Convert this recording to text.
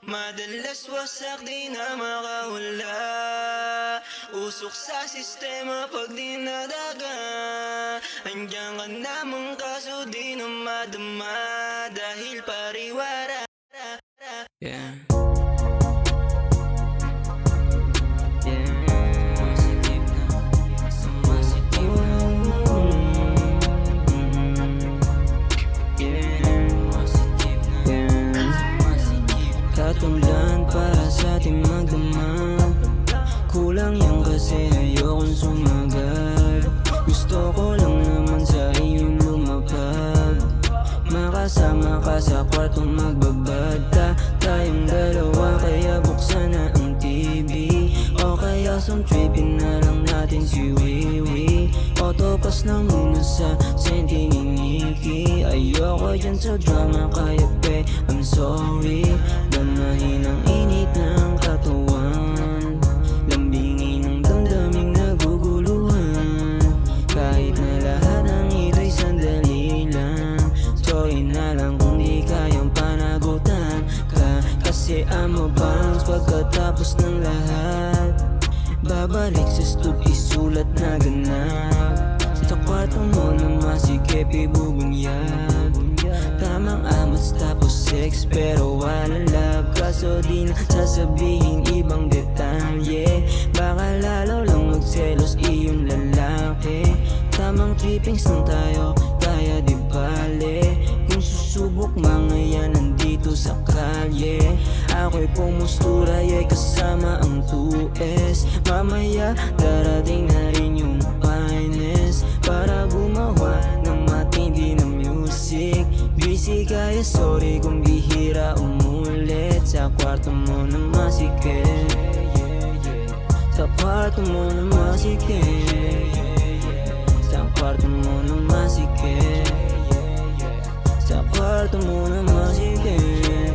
Madalas wasak di na makahula, usok sa sistema pag dinadaga. Andiyan ka naman kaso di na madama, dahil pariwara. Yeah. Katulan para sa ating magdamag. Kulang yan kasi ayokong sumagal. Gusto ko lang naman sa iyong lumapag, makasama ka sa kwartong magbabad. Tayong dalawa kaya buksan na ang TV, o kaya some trippin na lang natin si Wiwi. O topas na muna sa senti ni Nikki. Ayoko dyan sa drama kaya pe, I'm sorry. Damahin ang init ng katawan, lambingin ang damdaming naguguluhan. Kahit na lahat ng ito'y sandali lang, joy na lang kung di kayang panagutan ka. Kasi I'm a bounce pagkatapos ng lahat, babalik sa stoop isulat na ganap. Sa kwarto mo na masikip ibubunyag, tamang amats tapos sex pero walang love. Kaso di na sasabihin ibang detalye, baka lalo lang magselos iyong lalaki. Tamang trippings lang tayo kaya di bale, kung susubok mga yan nandito sa kalye. Ako'y pumustura kasama ang 2S. Mamaya darating na rin yung finest para gumawa ng matindi na music. Busy kaya sorry kung bihira umulit sa kwarto mo na masikip, sa kwarto mo na masikip, sa kwarto mo na masikip, sa kwarto mo na masikip.